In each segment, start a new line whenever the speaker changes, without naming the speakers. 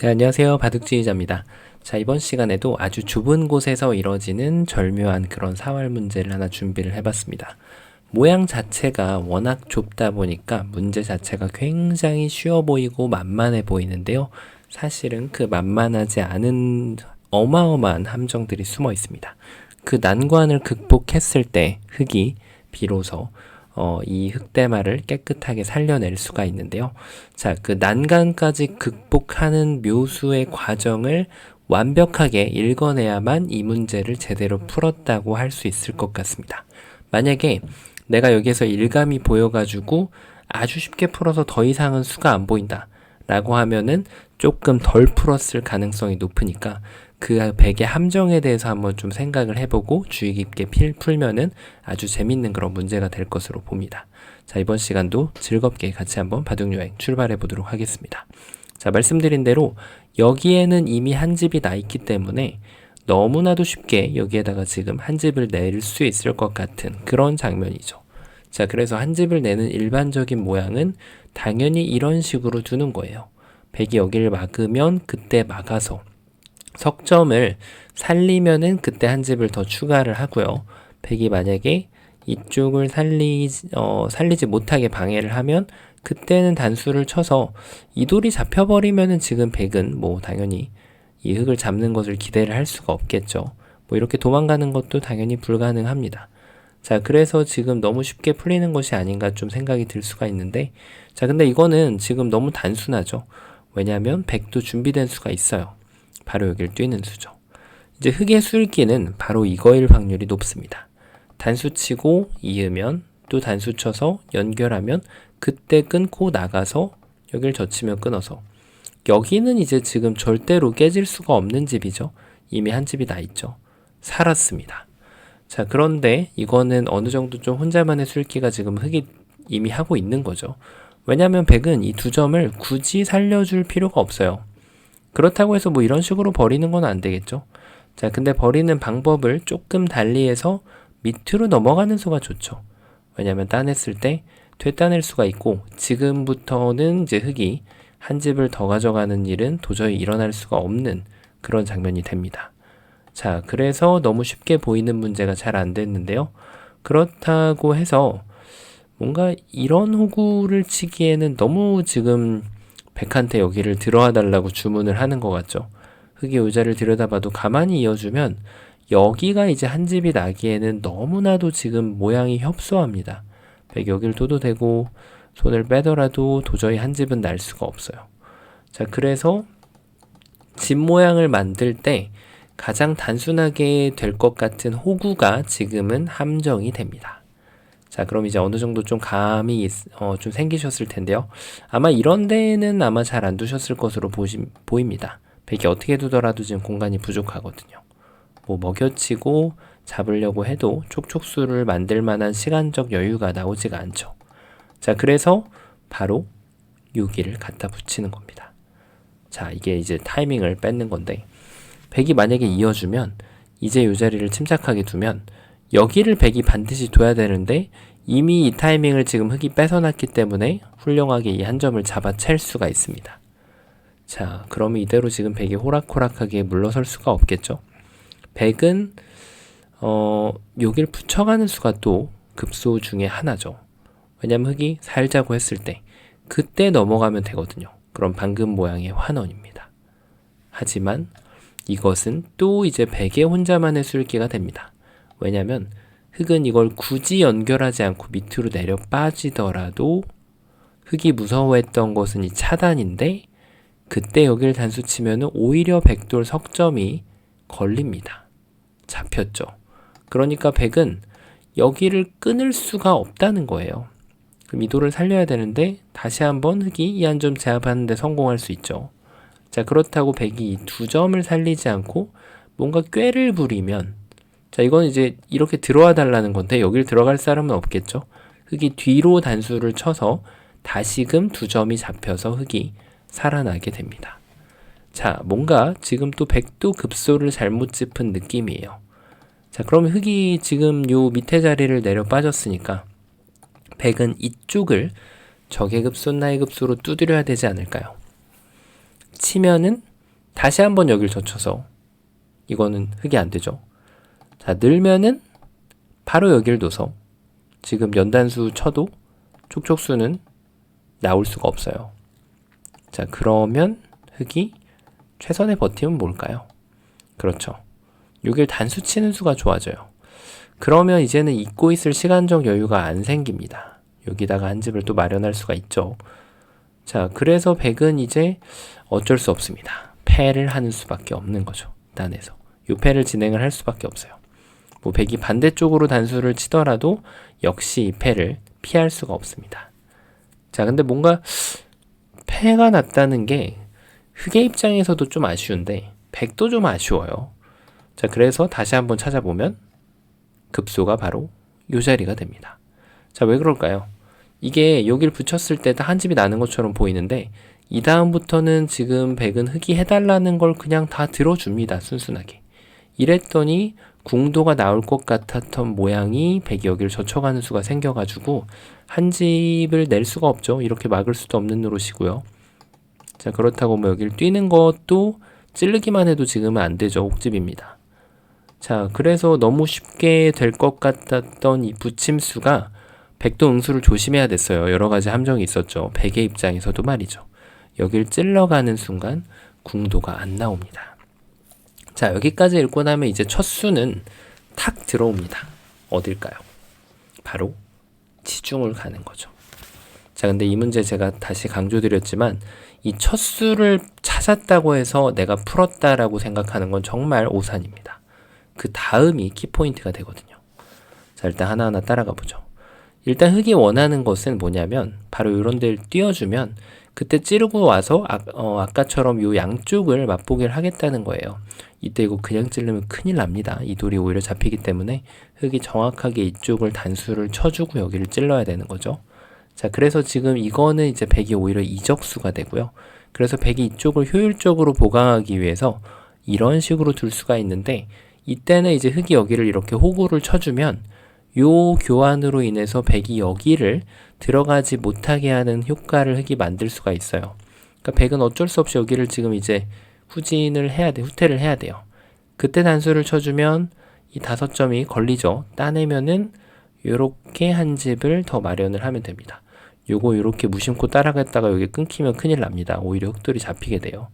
네, 안녕하세요. 바둑지휘자입니다. 자, 이번 시간에도 아주 좁은 곳에서 이뤄지는 절묘한 그런 사활 문제를 하나 준비를 해봤습니다. 모양 자체가 워낙 좁다 보니까 문제 자체가 굉장히 쉬워 보이고 만만해 보이는데요. 사실은 그 만만하지 않은 어마어마한 함정들이 숨어 있습니다. 그 난관을 극복했을 때 흙이 비로소 이 흙대마를 깨끗하게 살려낼 수가 있는데요. 자, 그 난간까지 극복하는 묘수의 과정을 완벽하게 읽어내야만 이 문제를 제대로 풀었다고 할 수 있을 것 같습니다. 만약에 내가 여기에서 일감이 보여가지고 아주 쉽게 풀어서 더 이상은 수가 안 보인다 라고 하면은 조금 덜 풀었을 가능성이 높으니까 그 백의 함정에 대해서 한번 좀 생각을 해보고 주의 깊게 풀면은 아주 재밌는 그런 문제가 될 것으로 봅니다. 자, 이번 시간도 즐겁게 같이 한번 바둑여행 출발해 보도록 하겠습니다. 자, 말씀드린 대로 여기에는 이미 한 집이 나 있기 때문에 너무나도 쉽게 여기에다가 지금 한 집을 낼 수 있을 것 같은 그런 장면이죠. 자, 그래서 한 집을 내는 일반적인 모양은 당연히 이런 식으로 두는 거예요. 백이 여기를 막으면 그때 막아서 석점을 살리면은 그때 한 집을 더 추가를 하고요. 백이 만약에 이쪽을 살리지 못하게 방해를 하면 그때는 단수를 쳐서 이 돌이 잡혀버리면은 지금 백은 뭐 당연히 이 흙을 잡는 것을 기대를 할 수가 없겠죠. 뭐 이렇게 도망가는 것도 당연히 불가능합니다. 자, 그래서 지금 너무 쉽게 풀리는 것이 아닌가 좀 생각이 들 수가 있는데, 자, 근데 이거는 지금 너무 단순하죠. 왜냐하면 백도 준비된 수가 있어요. 바로 여기를 뛰는 수죠. 이제 흙의 술기는 바로 이거일 확률이 높습니다. 단수 치고 이으면 또 단수 쳐서 연결하면 그때 끊고 나가서 여기를 젖히면 끊어서 여기는 이제 지금 절대로 깨질 수가 없는 집이죠. 이미 한 집이 나 있죠. 살았습니다. 자, 그런데 이거는 어느 정도 좀 혼자만의 술기가 지금 흙이 이미 하고 있는 거죠. 왜냐하면 백은 이 두 점을 굳이 살려줄 필요가 없어요. 그렇다고 해서 뭐 이런 식으로 버리는 건 안 되겠죠. 자, 근데 버리는 방법을 조금 달리해서 밑으로 넘어가는 수가 좋죠. 왜냐면 따냈을 때 되따낼 수가 있고 지금부터는 이제 흙이 한 집을 더 가져가는 일은 도저히 일어날 수가 없는 그런 장면이 됩니다. 자, 그래서 너무 쉽게 보이는 문제가 잘 안 됐는데요. 그렇다고 해서 뭔가 이런 호구를 치기에는 너무 지금 백한테 여기를 들어와 달라고 주문을 하는 것 같죠. 흙의 의자를 들여다봐도 가만히 이어주면 여기가 이제 한 집이 나기에는 너무나도 지금 모양이 협소합니다. 백 여기를 둬도 되고 손을 빼더라도 도저히 한 집은 날 수가 없어요. 자, 그래서 집 모양을 만들 때 가장 단순하게 될 것 같은 호구가 지금은 함정이 됩니다. 자, 그럼 이제 어느 정도 좀 감이 좀 생기셨을 텐데요. 아마 이런 데에는 아마 잘 안 두셨을 것으로 보입니다. 백이 어떻게 두더라도 지금 공간이 부족하거든요. 뭐 먹여치고 잡으려고 해도 촉촉수를 만들 만한 시간적 여유가 나오지가 않죠. 자, 그래서 바로 여기를 갖다 붙이는 겁니다. 자, 이게 이제 타이밍을 뺏는 건데 백이 만약에 이어주면 이제 이 자리를 침착하게 두면 여기를 백이 반드시 둬야 되는데 이미 이 타이밍을 지금 흙이 뺏어놨기 때문에 훌륭하게 이 한 점을 잡아챌 수가 있습니다. 자, 그러면 이대로 지금 백이 호락호락하게 물러설 수가 없겠죠. 백은 여길 붙여가는 수가 또 급소 중에 하나죠. 왜냐면 흙이 살자고 했을 때 그때 넘어가면 되거든요. 그럼 방금 모양의 환원입니다. 하지만 이것은 또 이제 백의 혼자만의 술기가 됩니다. 왜냐면 흙은 이걸 굳이 연결하지 않고 밑으로 내려 빠지더라도 흙이 무서워했던 것은 이 차단인데 그때 여기를 단수 치면 오히려 백돌 석점이 걸립니다. 잡혔죠. 그러니까 백은 여기를 끊을 수가 없다는 거예요. 그럼 이 돌을 살려야 되는데 다시 한번 흙이 이 한 점 제압하는 데 성공할 수 있죠. 자, 그렇다고 백이 이 두 점을 살리지 않고 뭔가 꾀를 부리면 자, 이건 이제 이렇게 들어와 달라는 건데 여길 들어갈 사람은 없겠죠. 흙이 뒤로 단수를 쳐서 다시금 두 점이 잡혀서 흙이 살아나게 됩니다. 자, 뭔가 지금 또 백도 급소를 잘못 짚은 느낌이에요. 자, 그러면 흙이 지금 요 밑에 자리를 내려 빠졌으니까 백은 이쪽을 적의 급소 나의 급소로 두드려야 되지 않을까요? 치면은 다시 한번 여길 젖혀서 이거는 흙이 안 되죠. 자, 늘면은 바로 여길 둬서 지금 연단수 쳐도 촉촉수는 나올 수가 없어요. 자, 그러면 흙이 최선의 버팀은 뭘까요? 그렇죠. 여길 단수 치는 수가 좋아져요. 그러면 이제는 잊고 있을 시간적 여유가 안 생깁니다. 여기다가 한 집을 또 마련할 수가 있죠. 자, 그래서 백은 이제 어쩔 수 없습니다. 패를 하는 수밖에 없는 거죠. 단에서. 요 패를 진행을 할 수밖에 없어요. 뭐 백이 반대쪽으로 단수를 치더라도 역시 이 패를 피할 수가 없습니다. 자, 근데 뭔가 패가 났다는 게 흑의 입장에서도 좀 아쉬운데 백도 좀 아쉬워요. 자, 그래서 다시 한번 찾아보면 급소가 바로 이 자리가 됩니다. 자, 왜 그럴까요? 이게 여길 붙였을 때 한 집이 나는 것처럼 보이는데 이 다음부터는 지금 백은 흑이 해달라는 걸 그냥 다 들어줍니다. 순순하게. 이랬더니 궁도가 나올 것 같았던 모양이 백이 여기를 젖혀가는 수가 생겨가지고 한 집을 낼 수가 없죠. 이렇게 막을 수도 없는 노릇이고요. 자, 그렇다고 뭐 여기를 뛰는 것도 찌르기만 해도 지금은 안 되죠. 옥집입니다. 자, 그래서 너무 쉽게 될 것 같았던 이 붙임수가 백도 응수를 조심해야 됐어요. 여러 가지 함정이 있었죠. 백의 입장에서도 말이죠. 여길 찔러가는 순간 궁도가 안 나옵니다. 자, 여기까지 읽고 나면 이제 첫 수는 탁 들어옵니다. 어딜까요? 바로 지중을 가는 거죠. 자, 근데 이 문제 제가 다시 강조드렸지만 이 첫 수를 찾았다고 해서 내가 풀었다라고 생각하는 건 정말 오산입니다. 그 다음이 키포인트가 되거든요. 자, 일단 하나하나 따라가 보죠. 일단 흑이 원하는 것은 뭐냐면 바로 이런 데를 띄워주면 그때 찌르고 와서 아까처럼 요 양쪽을 맛보기를 하겠다는 거예요. 이때 이거 그냥 찌르면 큰일 납니다. 이 돌이 오히려 잡히기 때문에 흑이 정확하게 이쪽을 단수를 쳐주고 여기를 찔러야 되는 거죠. 자, 그래서 지금 이거는 이제 백이 오히려 이적수가 되고요. 그래서 백이 이쪽을 효율적으로 보강하기 위해서 이런 식으로 둘 수가 있는데 이때는 이제 흑이 여기를 이렇게 호구를 쳐주면 요 교환으로 인해서 백이 여기를 들어가지 못하게 하는 효과를 흑이 만들 수가 있어요. 그러니까 백은 어쩔 수 없이 여기를 지금 이제 후진을 해야 돼, 후퇴를 해야 돼요. 그때 단수를 쳐주면 이 5점이 걸리죠. 따내면은 요렇게 한 집을 더 마련을 하면 됩니다. 요거 요렇게 무심코 따라갔다가 여기 끊기면 큰일 납니다. 오히려 흑돌이 잡히게 돼요.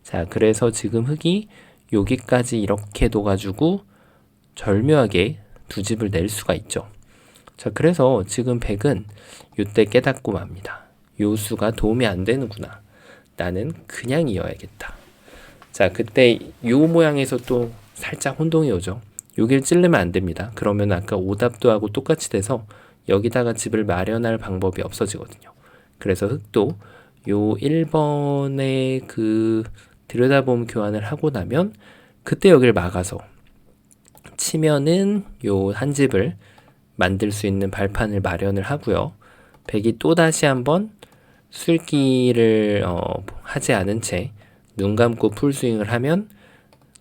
자, 그래서 지금 흑이 여기까지 이렇게 둬가지고 절묘하게 두 집을 낼 수가 있죠. 자, 그래서 지금 백은 요때 깨닫고 맙니다. 요 수가 도움이 안 되는구나. 나는 그냥 이어야겠다. 자, 그때 요 모양에서 또 살짝 혼동이 오죠. 여길 찌르면 안 됩니다. 그러면 아까 오답도하고 똑같이 돼서 여기다가 집을 마련할 방법이 없어지거든요. 그래서 흑도 요 1번의 그 들여다봄 교환을 하고 나면 그때 여기를 막아서 치면은 요 한 집을 만들 수 있는 발판을 마련을 하고요. 백이 또 다시 한번 술기를 하지 않은 채 눈 감고 풀스윙을 하면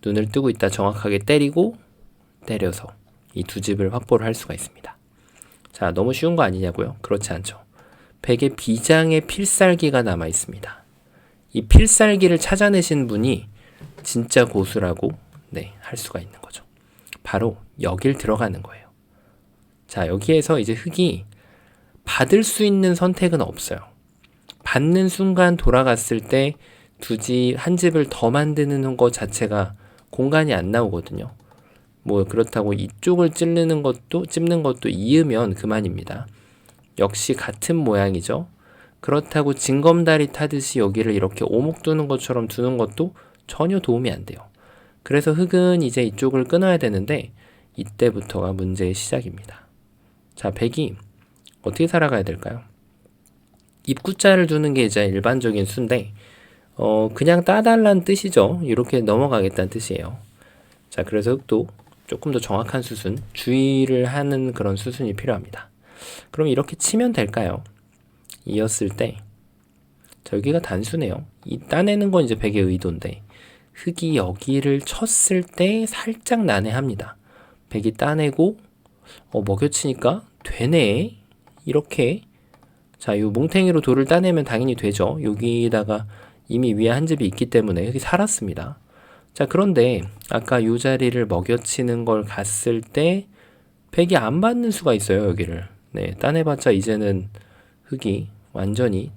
눈을 뜨고 있다 정확하게 때리고 때려서 이 두 집을 확보를 할 수가 있습니다. 자, 너무 쉬운 거 아니냐고요? 그렇지 않죠. 백의 비장의 필살기가 남아 있습니다. 이 필살기를 찾아내신 분이 진짜 고수라고 할 수가 있는 거죠. 바로 여길 들어가는 거예요. 자, 여기에서 이제 흑이 받을 수 있는 선택은 없어요. 받는 순간 돌아갔을 때 한 집을 더 만드는 것 자체가 공간이 안 나오거든요. 뭐 그렇다고 이쪽을 찝는 것도 이으면 그만입니다. 역시 같은 모양이죠. 그렇다고 징검다리 타듯이 여기를 이렇게 오목 두는 것처럼 두는 것도 전혀 도움이 안 돼요. 그래서 흑은 이제 이쪽을 끊어야 되는데 이때부터가 문제의 시작입니다. 자, 백이 어떻게 살아가야 될까요? 입구자를 두는 게 이제 일반적인 수인데 그냥 따달란 뜻이죠. 이렇게 넘어가겠다는 뜻이에요. 자, 그래서 흑도 조금 더 정확한 수순, 주의를 하는 그런 수순이 필요합니다. 그럼 이렇게 치면 될까요? 이었을 때, 자, 여기가 단수네요. 이 따내는 건 이제 백의 의도인데, 흑이 여기를 쳤을 때 살짝 난해합니다. 백이 따내고, 먹여치니까 되네. 이렇게. 자, 요 뭉탱이로 돌을 따내면 당연히 되죠. 여기다가 이미 위에 한 집이 있기 때문에 흙이 살았습니다. 자, 그런데 아까 이 자리를 먹여치는 걸 갔을 때 백이 안 받는 수가 있어요, 여기를. 네, 따내봤자 이제는 흙이 완전히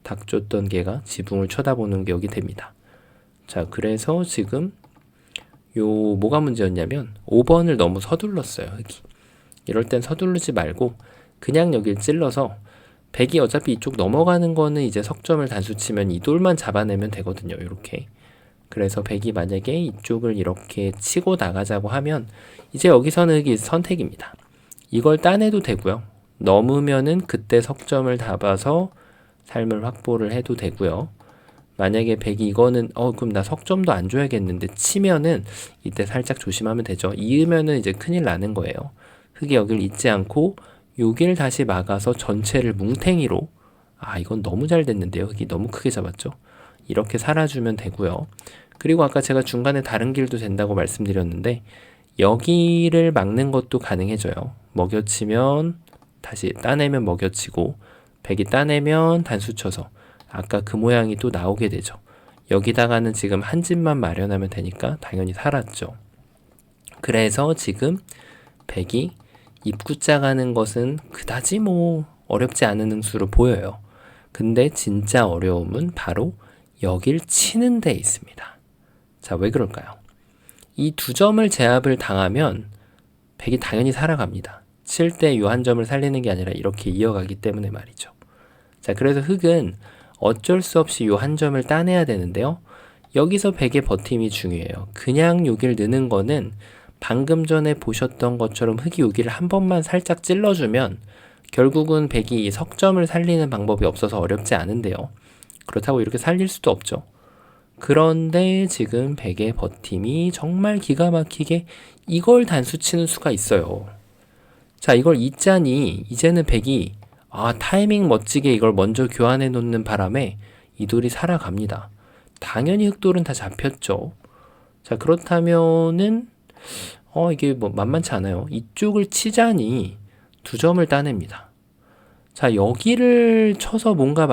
닭 쫓던 개가 지붕을 쳐다보는 게 여기 됩니다. 자, 그래서 지금 뭐가 문제였냐면 5번을 너무 서둘렀어요, 흙이. 이럴 땐 서두르지 말고 그냥 여길 찔러서 백이 어차피 이쪽 넘어가는 거는 이제 석점을 단수 치면 이 돌만 잡아내면 되거든요, 이렇게. 그래서 백이 만약에 이쪽을 이렇게 치고 나가자고 하면 이제 여기서는 흙이 선택입니다. 이걸 따내도 되고요. 넘으면은 그때 석점을 잡아서 삶을 확보를 해도 되고요. 만약에 백이 이거는 그럼 나 석점도 안 줘야겠는데 치면은 이때 살짝 조심하면 되죠. 이으면은 이제 큰일 나는 거예요. 흙이 여길 잊지 않고 여길 다시 막아서 전체를 뭉탱이로, 이건 너무 잘 됐는데요. 흙이 너무 크게 잡았죠. 이렇게 살아주면 되고요. 그리고 아까 제가 중간에 다른 길도 된다고 말씀드렸는데 여기를 막는 것도 가능해져요. 먹여치면 다시 따내면 먹여치고 백이 따내면 단수 쳐서 아까 그 모양이 또 나오게 되죠. 여기다가는 지금 한 집만 마련하면 되니까 당연히 살았죠. 그래서 지금 백이 입구자 가는 것은 그다지 어렵지 않은 응수로 보여요. 근데 진짜 어려움은 바로 여길 치는 데 있습니다. 자, 왜 그럴까요? 이 두 점을 제압을 당하면 백이 당연히 살아갑니다. 칠 때 이 한 점을 살리는 게 아니라 이렇게 이어가기 때문에 말이죠. 자, 그래서 흙은 어쩔 수 없이 이 한 점을 따내야 되는데요. 여기서 백의 버팀이 중요해요. 그냥 여길 넣는 거는 방금 전에 보셨던 것처럼 흙이 여기를 한 번만 살짝 찔러주면 결국은 백이 이 석점을 살리는 방법이 없어서 어렵지 않은데요. 그렇다고 이렇게 살릴 수도 없죠. 그런데 지금 백의 버팀이 정말 기가 막히게 이걸 단수 치는 수가 있어요. 자, 이걸 잊자니 이제는 백이 타이밍 멋지게 이걸 먼저 교환해 놓는 바람에 이 돌이 살아갑니다. 당연히 흑돌은 다 잡혔죠. 자, 그렇다면은 이게 만만치 않아요. 이쪽을 치자니 두 점을 따냅니다. 자, 여기를 쳐서 뭔가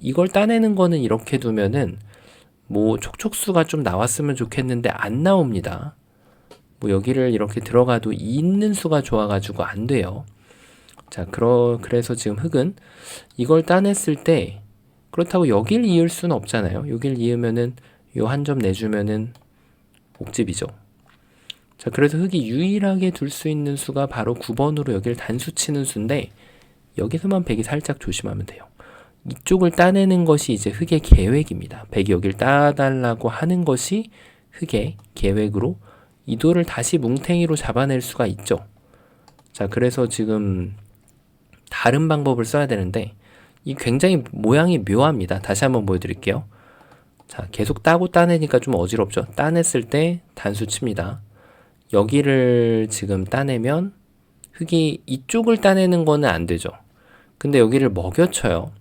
이걸 따내는 거는 이렇게 두면은 촉촉수가 좀 나왔으면 좋겠는데 안 나옵니다. 여기를 이렇게 들어가도 있는 수가 좋아가지고 안 돼요. 자, 그래서 지금 흙은 이걸 따냈을 때 그렇다고 여길 이을 수는 없잖아요. 여길 이으면은 요 한 점 내주면은 옥집이죠. 자, 그래서 흙이 유일하게 둘 수 있는 수가 바로 9번으로 여기를 단수 치는 수인데 여기서만 백이 살짝 조심하면 돼요. 이쪽을 따내는 것이 이제 흙의 계획입니다. 백이 여기를 따달라고 하는 것이 흙의 계획으로 이 돌을 다시 뭉탱이로 잡아낼 수가 있죠. 자, 그래서 지금 다른 방법을 써야 되는데 이 굉장히 모양이 묘합니다. 다시 한번 보여드릴게요. 자, 계속 따고 따내니까 좀 어지럽죠. 따냈을 때 단수 칩니다. 여기를 지금 따내면 흙이 이쪽을 따내는 거는 안 되죠. 근데 여기를 먹여쳐요.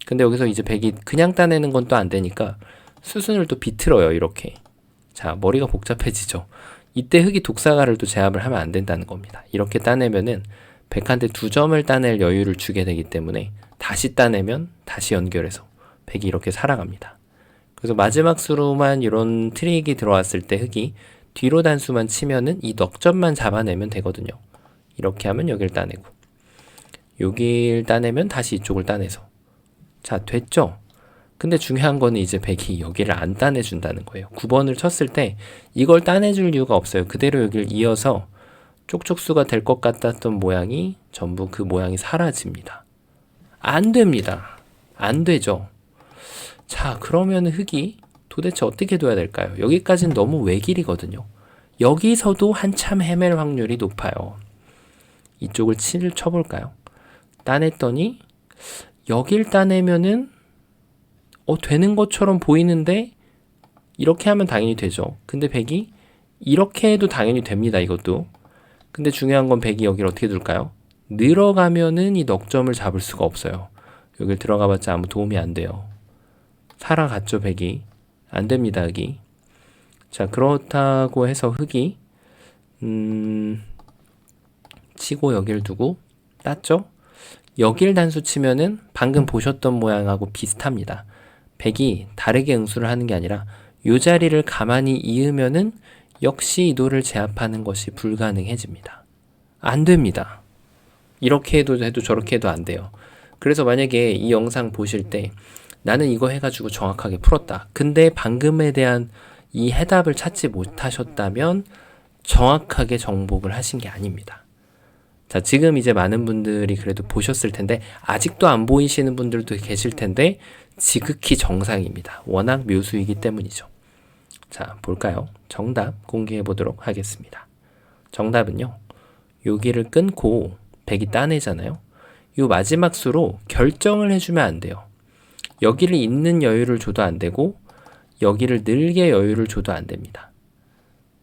근데 여기서 이제 백이 그냥 따내는 건 또 안 되니까 수순을 또 비틀어요, 이렇게. 자, 머리가 복잡해지죠. 이때 흙이 독사가를 또 제압을 하면 안 된다는 겁니다. 이렇게 따내면은 백한테 두 점을 따낼 여유를 주게 되기 때문에 다시 따내면 다시 연결해서 백이 이렇게 살아갑니다. 그래서 마지막 수로만 이런 트릭이 들어왔을 때 흙이 뒤로 단수만 치면은 이 넉점만 잡아내면 되거든요. 이렇게 하면 여길 따내고 여길 따내면 다시 이쪽을 따내서 자, 됐죠? 근데 중요한 거는 이제 백이 여기를 안 따내준다는 거예요. 9번을 쳤을 때 이걸 따내줄 이유가 없어요. 그대로 여기를 이어서 쪽쪽수가 될 것 같았던 모양이 전부 그 모양이 사라집니다. 안 됩니다. 안 되죠. 자, 그러면 흙이 도대체 어떻게 둬야 될까요? 여기까지는 너무 외길이거든요. 여기서도 한참 헤맬 확률이 높아요. 이쪽을 쳐볼까요? 따냈더니 여길 따내면은 되는 것처럼 보이는데 이렇게 하면 당연히 되죠. 근데 백이 이렇게 해도 당연히 됩니다. 이것도. 근데 중요한 건 백이 여기를 어떻게 둘까요? 늘어가면은 이 넉점을 잡을 수가 없어요. 여길 들어가봤자 아무 도움이 안 돼요. 살아갔죠, 백이. 안 됩니다, 여기. 자, 그렇다고 해서 흙이 치고 여길 두고 땄죠? 여길 단수 치면은 방금 보셨던 모양하고 비슷합니다. 백이 다르게 응수를 하는 게 아니라 요 자리를 가만히 이으면은 역시 이 도를 제압하는 것이 불가능해집니다. 안 됩니다. 이렇게 해도 저렇게 해도 안 돼요. 그래서 만약에 이 영상 보실 때 나는 이거 해가지고 정확하게 풀었다. 근데 방금에 대한 이 해답을 찾지 못하셨다면 정확하게 정복을 하신 게 아닙니다. 자, 지금 이제 많은 분들이 그래도 보셨을 텐데 아직도 안 보이시는 분들도 계실 텐데 지극히 정상입니다. 워낙 묘수이기 때문이죠. 자, 볼까요? 정답 공개해 보도록 하겠습니다. 정답은요. 여기를 끊고 백이 따내잖아요. 요 마지막 수로 결정을 해주면 안 돼요. 여기를 잇는 여유를 줘도 안 되고 여기를 늘게 여유를 줘도 안 됩니다.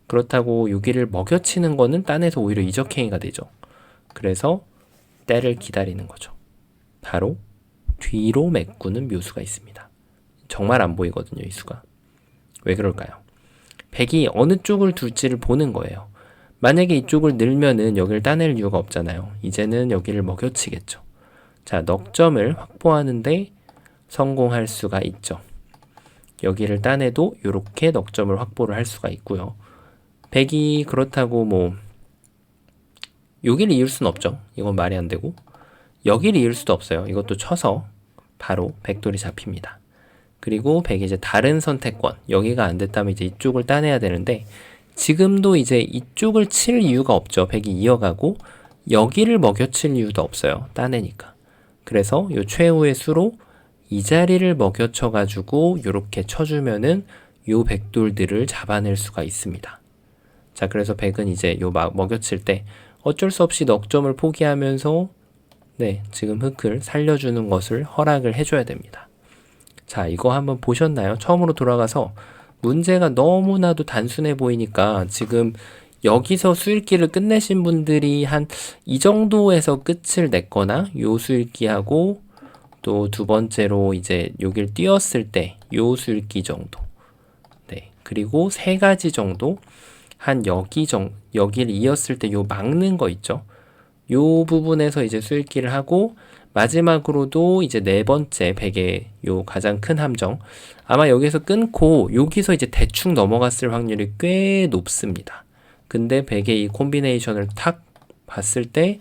그렇다고 여기를 먹여치는 거는 딴에서 오히려 이적행위가 되죠. 그래서 때를 기다리는 거죠. 바로 뒤로 메꾸는 묘수가 있습니다. 정말 안 보이거든요, 이 수가. 왜 그럴까요? 백이 어느 쪽을 둘지를 보는 거예요. 만약에 이쪽을 늘면은 여기를 따낼 이유가 없잖아요. 이제는 여기를 먹여치겠죠. 자, 넉점을 확보하는데 성공할 수가 있죠. 여기를 따내도 이렇게 넉점을 확보를 할 수가 있고요. 백이 그렇다고 뭐 여기를 이을 수는 없죠. 이건 말이 안 되고 여기를 이을 수도 없어요. 이것도 쳐서 바로 백돌이 잡힙니다. 그리고 백이 이제 다른 선택권, 여기가 안 됐다면 이제 이쪽을 따내야 되는데 지금도 이제 이쪽을 칠 이유가 없죠. 백이 이어가고 여기를 먹여칠 이유도 없어요. 따내니까. 그래서 요 최후의 수로 이 자리를 먹여쳐 가지고 요렇게 쳐주면은 요 백돌들을 잡아낼 수가 있습니다. 자, 그래서 백은 이제 요 먹여칠 때 어쩔 수 없이 넉점을 포기하면서 네, 지금 흑을 살려주는 것을 허락을 해줘야 됩니다. 자, 이거 한번 보셨나요? 처음으로 돌아가서 문제가 너무나도 단순해 보이니까 지금 여기서 수읽기를 끝내신 분들이 한 이 정도에서 끝을 냈거나 요 수읽기하고 또 두 번째로 이제 여길 띄었을 때 요 수읽기 정도. 네. 그리고 세 가지 정도 한 여기를 이었을 때 요 막는 거 있죠. 요 부분에서 이제 수읽기를 하고 마지막으로도 이제 네 번째 백의 요 가장 큰 함정 아마 여기서 끊고 여기서 이제 대충 넘어갔을 확률이 꽤 높습니다. 근데 백의 이 콤비네이션을 탁 봤을 때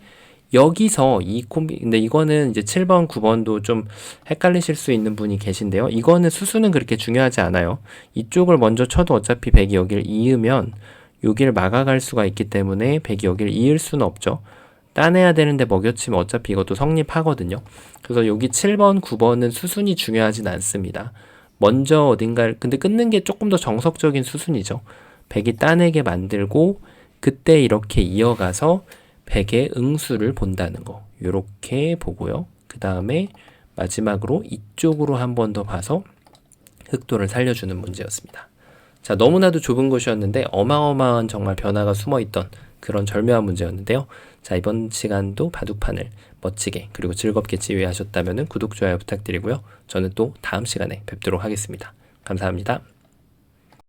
여기서 근데 이거는 이제 7번, 9번도 좀 헷갈리실 수 있는 분이 계신데요. 이거는 수수는 그렇게 중요하지 않아요. 이쪽을 먼저 쳐도 어차피 백이 여기를 이으면 여기를 막아갈 수가 있기 때문에 백이 여기를 이을 수는 없죠. 따내야 되는데 먹여치면 어차피 이것도 성립하거든요. 그래서 여기 7번, 9번은 수순이 중요하진 않습니다. 먼저 근데 끊는 게 조금 더 정석적인 수순이죠. 백이 따내게 만들고 그때 이렇게 이어가서 백의 응수를 본다는 거. 요렇게 보고요. 그 다음에 마지막으로 이쪽으로 한 번 더 봐서 흑도를 살려주는 문제였습니다. 자, 너무나도 좁은 곳이었는데 어마어마한 정말 변화가 숨어있던 그런 절묘한 문제였는데요. 자, 이번 시간도 바둑판을 멋지게 그리고 즐겁게 지휘하셨다면 구독, 좋아요 부탁드리고요. 저는 또 다음 시간에 뵙도록 하겠습니다. 감사합니다.